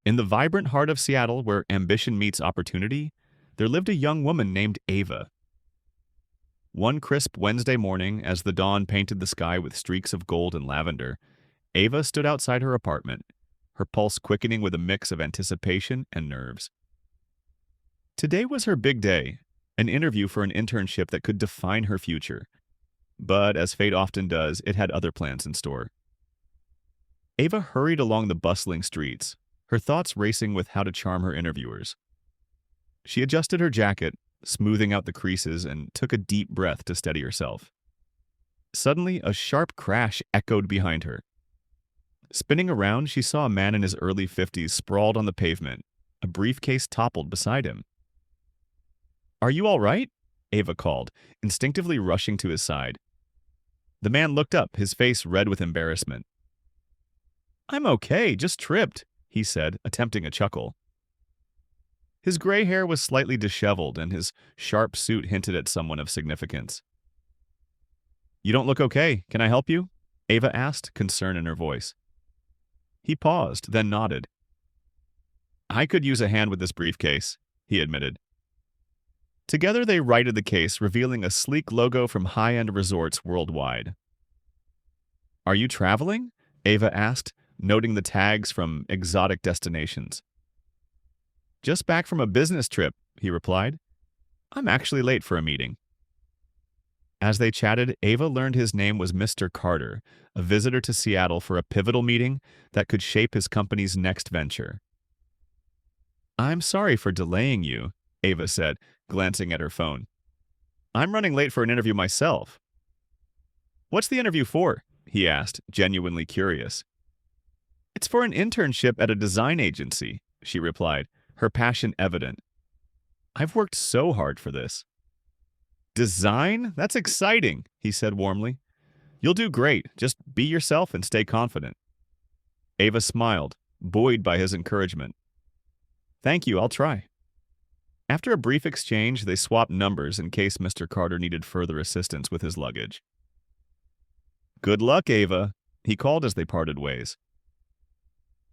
In the vibrant heart of Seattle, where ambition meets opportunity, there lived a young woman named Ava. One crisp Wednesday morning, as the dawn painted the sky with streaks of gold and lavender, Ava stood outside her apartment, her pulse quickening with a mix of anticipation and nerves. Today was her big day, an interview for an internship that could define her future. But as fate often does, it had other plans in store. Ava hurried along the bustling streets, her thoughts racing with how to charm her interviewers. She adjusted her jacket, smoothing out the creases, and took a deep breath to steady herself. Suddenly, a sharp crash echoed behind her. Spinning around, she saw a man in his early 50s sprawled on the pavement, a briefcase toppled beside him. "Are you all right?" Ava called, instinctively rushing to his side. The man looked up, his face red with embarrassment. "I'm okay, just tripped," he said, attempting a chuckle. His gray hair was slightly disheveled, and his sharp suit hinted at someone of significance. "You don't look okay. Can I help you?" Ava asked, concern in her voice. He paused, then nodded. "I could use a hand with this briefcase," he admitted. Together they righted the case, revealing a sleek logo from high-end resorts worldwide. "Are you traveling?" Ava asked, noting the tags from exotic destinations. "Just back from a business trip," he replied. "I'm actually late for a meeting." As they chatted, Ava learned his name was Mr. Carter, a visitor to Seattle for a pivotal meeting that could shape his company's next venture. "I'm sorry for delaying you," Ava said, glancing at her phone. "I'm running late for an interview myself." "What's the interview for?" he asked, genuinely curious. "It's for an internship at a design agency," she replied, her passion evident. "I've worked so hard for this." "Design? That's exciting," he said warmly. "You'll do great. Just be yourself and stay confident." Ava smiled, buoyed by his encouragement. "Thank you, I'll try." After a brief exchange, they swapped numbers in case Mr. Carter needed further assistance with his luggage. "Good luck, Ava," he called as they parted ways.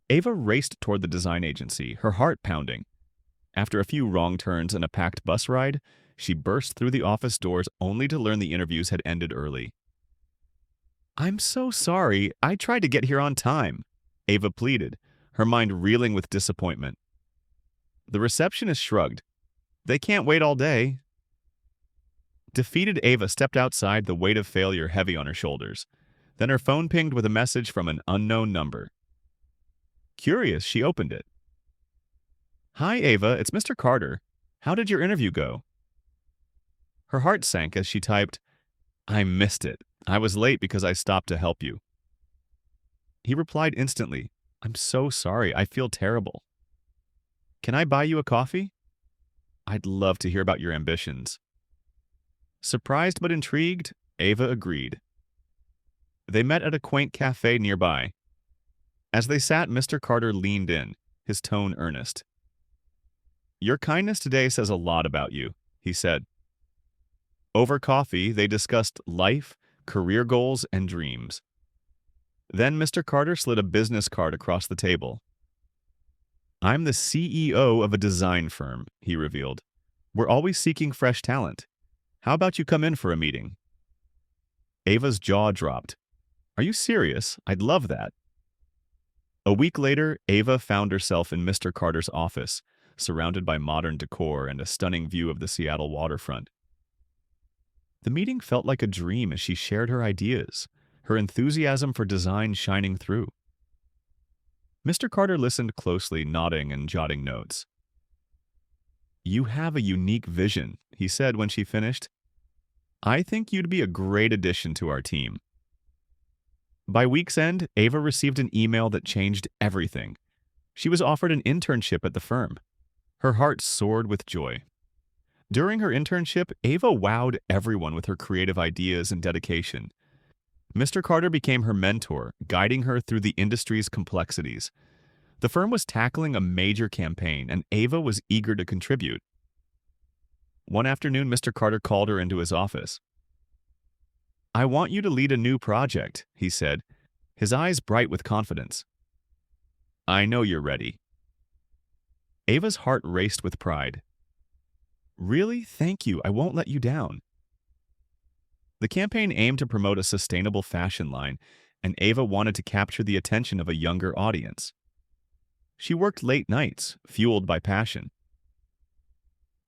Ava raced toward the design agency, her heart pounding. After a few wrong turns and a packed bus ride, she burst through the office doors only to learn the interviews had ended early. "I'm so sorry. I tried to get here on time," Ava pleaded, her mind reeling with disappointment. The receptionist shrugged. "They can't wait all day." Defeated, Ava stepped outside, the weight of failure heavy on her shoulders. Then her phone pinged with a message from an unknown number. Curious, she opened it. "Hi, Ava, it's Mr. Carter. How did your interview go?" Her heart sank as she typed, "I missed it. I was late because I stopped to help you." He replied instantly, "I'm so sorry. I feel terrible. Can I buy you a coffee? I'd love to hear about your ambitions." Surprised but intrigued, Ava agreed. They met at a quaint cafe nearby. As they sat, Mr. Carter leaned in, his tone earnest. "Your kindness today says a lot about you," he said. Over coffee, they discussed life, career goals, and dreams. Then Mr. Carter slid a business card across the table. "I'm the CEO of a design firm," he revealed. "We're always seeking fresh talent. How about you come in for a meeting?" Ava's jaw dropped. "Are you serious? I'd love that." A week later, Ava found herself in Mr. Carter's office, surrounded by modern decor and a stunning view of the Seattle waterfront. The meeting felt like a dream as she shared her ideas, her enthusiasm for design shining through. Mr. Carter listened closely, nodding and jotting notes. "You have a unique vision," he said when she finished. "I think you'd be a great addition to our team." By week's end, Ava received an email that changed everything. She was offered an internship at the firm. Her heart soared with joy. During her internship, Ava wowed everyone with her creative ideas and dedication. Mr. Carter became her mentor, guiding her through the industry's complexities. The firm was tackling a major campaign, and Ava was eager to contribute. One afternoon, Mr. Carter called her into his office. "I want you to lead a new project," he said, his eyes bright with confidence. "I know you're ready." Ava's heart raced with pride. Really? Thank you. I won't let you down. The campaign aimed to promote a sustainable fashion line, and Ava wanted to capture the attention of a younger audience. She worked late nights, fueled by passion.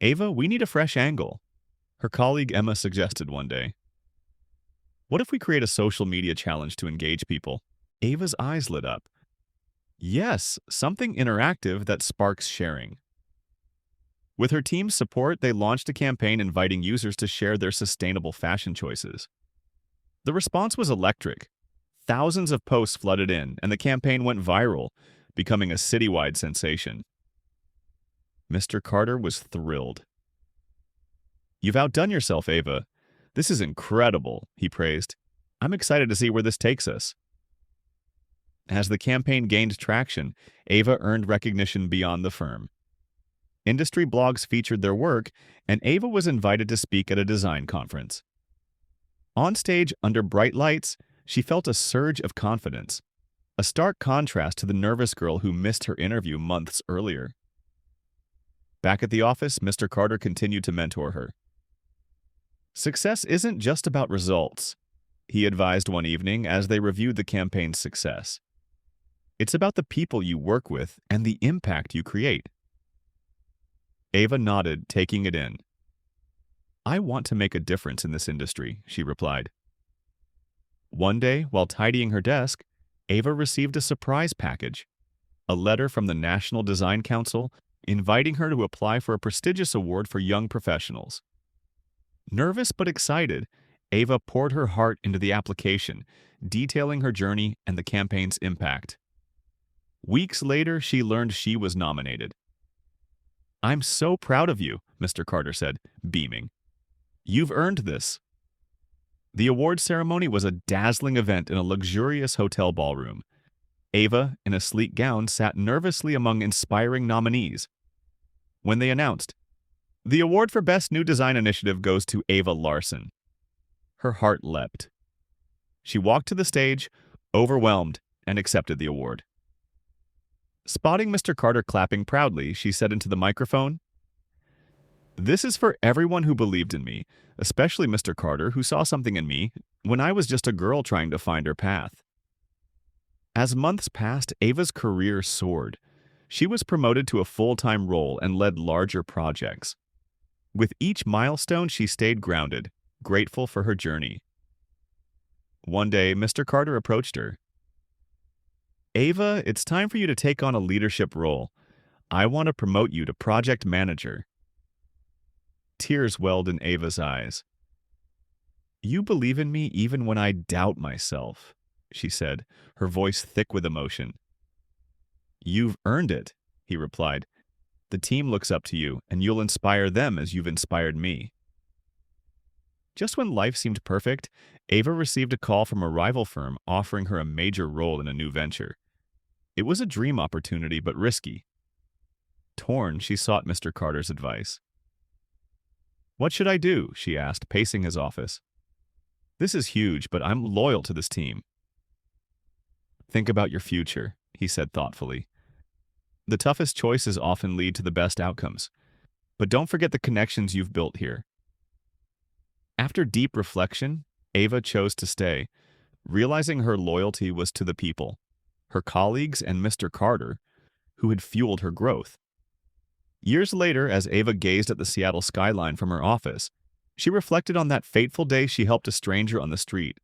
Ava, we need a fresh angle, her colleague Emma suggested one day. What if we create a social media challenge to engage people? Ava's eyes lit up. Yes, something interactive that sparks sharing. With her team's support, they launched a campaign inviting users to share their sustainable fashion choices. The response was electric. Thousands of posts flooded in, and the campaign went viral, becoming a citywide sensation. Mr. Carter was thrilled. You've outdone yourself, Ava. This is incredible, he praised. I'm excited to see where this takes us. As the campaign gained traction, Ava earned recognition beyond the firm. Industry blogs featured their work, and Ava was invited to speak at a design conference. On stage, under bright lights, she felt a surge of confidence, a stark contrast to the nervous girl who missed her interview months earlier. Back at the office, Mr. Carter continued to mentor her. Success isn't just about results, he advised one evening as they reviewed the campaign's success. It's about the people you work with and the impact you create. Ava nodded, taking it in. I want to make a difference in this industry, she replied. One day, while tidying her desk, Ava received a surprise package, a letter from the National Design Council inviting her to apply for a prestigious award for young professionals. Nervous but excited, Ava poured her heart into the application, detailing her journey and the campaign's impact. Weeks later, she learned she was nominated. I'm so proud of you, Mr. Carter said, beaming. You've earned this. The award ceremony was a dazzling event in a luxurious hotel ballroom. Ava, in a sleek gown, sat nervously among inspiring nominees. When they announced, the award for Best New Design Initiative goes to Ava Larson. Her heart leapt. She walked to the stage, overwhelmed, and accepted the award. Spotting Mr. Carter clapping proudly, she said into the microphone, This is for everyone who believed in me, especially Mr. Carter, who saw something in me when I was just a girl trying to find her path. As months passed, Ava's career soared. She was promoted to a full-time role and led larger projects. With each milestone, she stayed grounded, grateful for her journey. One day, Mr. Carter approached her. Ava, it's time for you to take on a leadership role. I want to promote you to project manager. Tears welled in Ava's eyes. You believe in me even when I doubt myself, she said, her voice thick with emotion. You've earned it, he replied. The team looks up to you, and you'll inspire them as you've inspired me. Just when life seemed perfect, Ava received a call from a rival firm offering her a major role in a new venture. It was a dream opportunity, but risky. Torn, she sought Mr. Carter's advice. What should I do? She asked, pacing his office. This is huge, but I'm loyal to this team. Think about your future, he said thoughtfully. The toughest choices often lead to the best outcomes, but don't forget the connections you've built here. After deep reflection, Ava chose to stay, realizing her loyalty was to the people, her colleagues and Mr. Carter, who had fueled her growth. Years later, as Ava gazed at the Seattle skyline from her office, she reflected on that fateful day she helped a stranger on the street.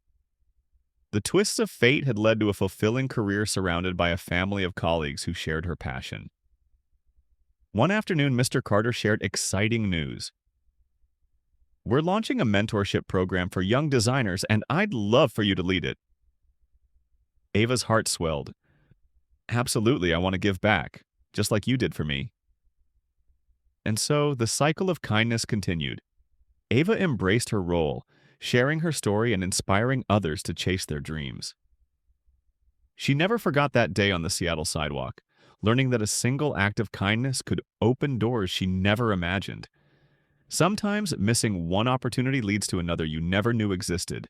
The twists of fate had led to a fulfilling career surrounded by a family of colleagues who shared her passion. One afternoon, Mr. Carter shared exciting news. We're launching a mentorship program for young designers, and I'd love for you to lead it. Ava's heart swelled. Absolutely, I want to give back, just like you did for me. And so the cycle of kindness continued. Ava embraced her role, sharing her story and inspiring others to chase their dreams. She never forgot that day on the Seattle sidewalk, learning that a single act of kindness could open doors she never imagined. Sometimes missing one opportunity leads to another you never knew existed,